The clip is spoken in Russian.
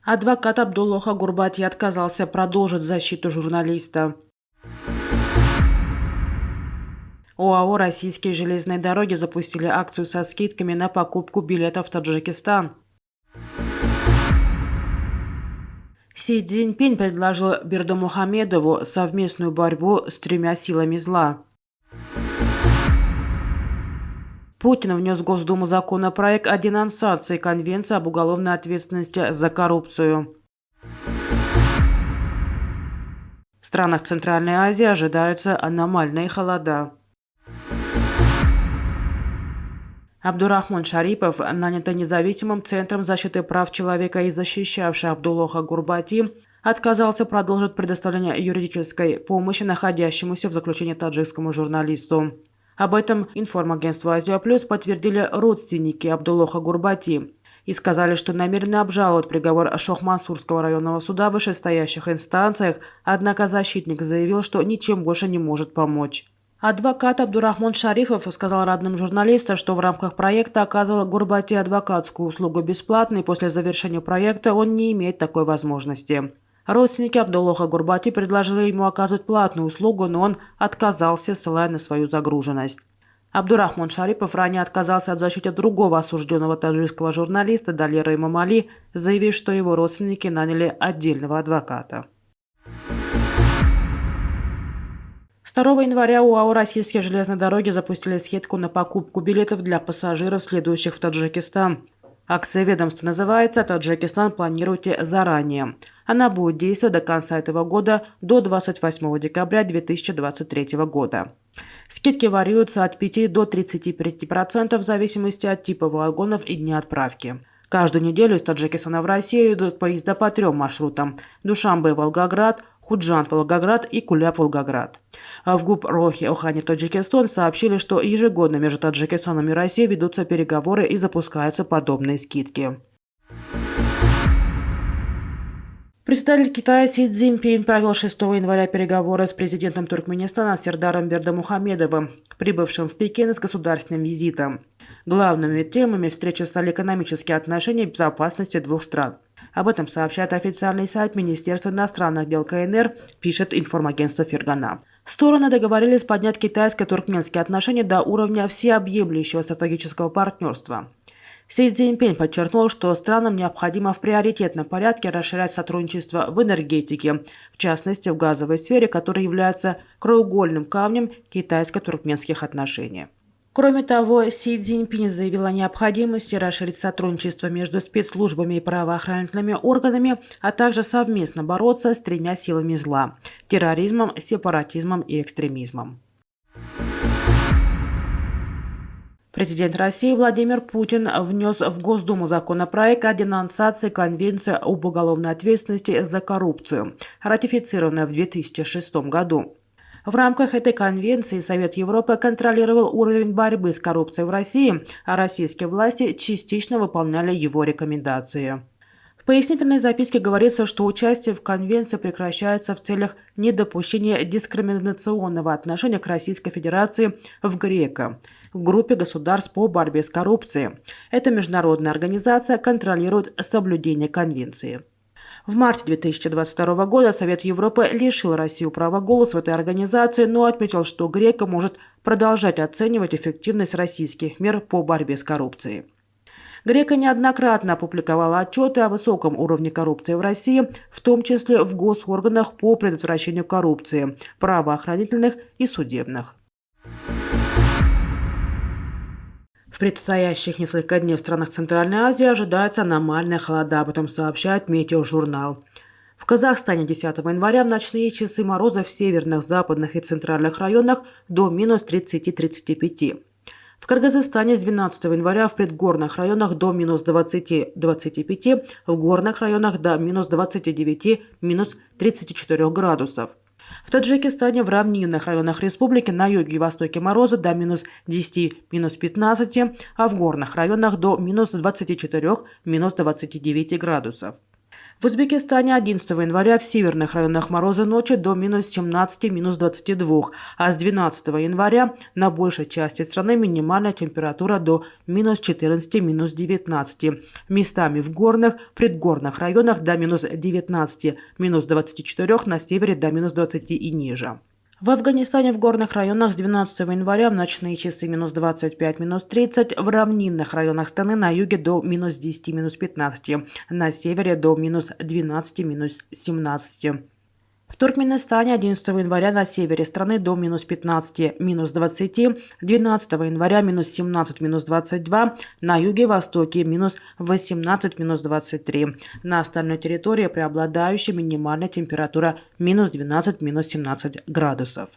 Адвокат Абдуллоха Гурбати отказался продолжить защиту журналиста. ОАО «Российские железные дороги» запустили акцию со скидками на покупку билетов в Таджикистан. Си Цзиньпинь предложил Бердымухамедову совместную борьбу с 3 силами зла. Путин внес в Госдуму законопроект о денонсации Конвенции об уголовной ответственности за коррупцию. В странах Центральной Азии ожидаются аномальные холода. Абдурахман Шарипов, нанятый независимым Центром защиты прав человека и защищавший Абдуллоха Гурбати, отказался продолжить предоставление юридической помощи находящемуся в заключении таджикскому журналисту. Об этом информагентству «Азия Плюс» подтвердили родственники Абдуллоха Гурбати и сказали, что намерены обжаловать приговор Шохмансурского районного суда в вышестоящих инстанциях, однако защитник заявил, что ничем больше не может помочь. Адвокат Абдурахман Шарипов сказал родным журналиста, что в рамках проекта оказывал Гурбати адвокатскую услугу бесплатно, и после завершения проекта он не имеет такой возможности. Родственники Абдуллоха Гурбати предложили ему оказывать платную услугу, но он отказался, ссылая на свою загруженность. Абдурахман Шарипов ранее отказался от защиты другого осужденного таджикского журналиста Далера Имамали, заявив, что его родственники наняли отдельного адвоката. С 2 января ОАО «Российские железные дороги» запустили скидку на покупку билетов для пассажиров, следующих в Таджикистан. Акция ведомства называется «Таджикистан планируйте заранее». Она будет действовать до конца этого года, до 28 декабря 2023 года. Скидки варьируются от 5 до 35% в зависимости от типа вагонов и дня отправки. Каждую неделю из Таджикистана в Россию идут поезда по 3 маршрутам – Душанбе-Волгоград, Худжанд-Волгоград и Куляб-Волгоград. В ГУП Рохи-Охане Таджикистан сообщили, что ежегодно между Таджикистаном и Россией ведутся переговоры и запускаются подобные скидки. Председатель Китая Си Цзиньпинь провел 6 января переговоры с президентом Туркменистана Сердаром Бердымухамедовым, прибывшим в Пекин с государственным визитом. Главными темами встречи стали экономические отношения и безопасность двух стран. Об этом сообщает официальный сайт Министерства иностранных дел КНР, пишет информагентство Фергана. Стороны договорились поднять китайско-туркменские отношения до уровня всеобъемлющего стратегического партнерства. Си Цзиньпинь подчеркнул, что странам необходимо в приоритетном порядке расширять сотрудничество в энергетике, в частности в газовой сфере, которая является краеугольным камнем китайско-туркменских отношений. Кроме того, Си Цзиньпинь заявил о необходимости расширить сотрудничество между спецслужбами и правоохранительными органами, а также совместно бороться с 3 силами зла – терроризмом, сепаратизмом и экстремизмом. Президент России Владимир Путин внес в Госдуму законопроект о денонсации Конвенции об уголовной ответственности за коррупцию, ратифицированной в 2006 году. В рамках этой конвенции Совет Европы контролировал уровень борьбы с коррупцией в России, а российские власти частично выполняли его рекомендации. В пояснительной записке говорится, что участие в конвенции прекращается в целях недопущения дискриминационного отношения к Российской Федерации в ГРЕКО, группе государств по борьбе с коррупцией. Эта международная организация контролирует соблюдение конвенции. В марте 2022 года Совет Европы лишил Россию права голоса в этой организации, но отметил, что ГРЕКО может продолжать оценивать эффективность российских мер по борьбе с коррупцией. ГРЕКО неоднократно опубликовала отчеты о высоком уровне коррупции в России, в том числе в госорганах по предотвращению коррупции, правоохранительных и судебных. В предстоящих несколько дней в странах Центральной Азии ожидается аномальная холода, об этом сообщает Метеожурнал. В Казахстане 10 января в ночные часы мороза в северных, западных и центральных районах до минус 30-35. В Кыргызстане с 12 января в предгорных районах до минус 20-25, в горных районах до минус 29, минус 34 градусов. В Таджикистане в равнинных районах республики на юге и востоке мороза до минус 10, минус 15, а в горных районах до минус 24, минус 29 градусов. В Узбекистане 11 января в северных районах морозы ночью до минус 17, минус 22, а с 12 января на большей части страны минимальная температура до минус 14, минус 19. Местами в горных, предгорных районах до минус 19, минус 24, на севере до минус 20 и ниже. В Афганистане в горных районах с 12 января в ночные часы минус 25, минус 30, в равнинных районах страны на юге до минус 10, минус 15, на севере до минус 12, минус 17. В Туркменистане 11 января на севере страны до минус 15, минус 20, 12 января минус 17, минус 22, на юге и востоке минус 18, минус 23. На остальной территории преобладающая минимальная температура минус 12, минус 17 градусов.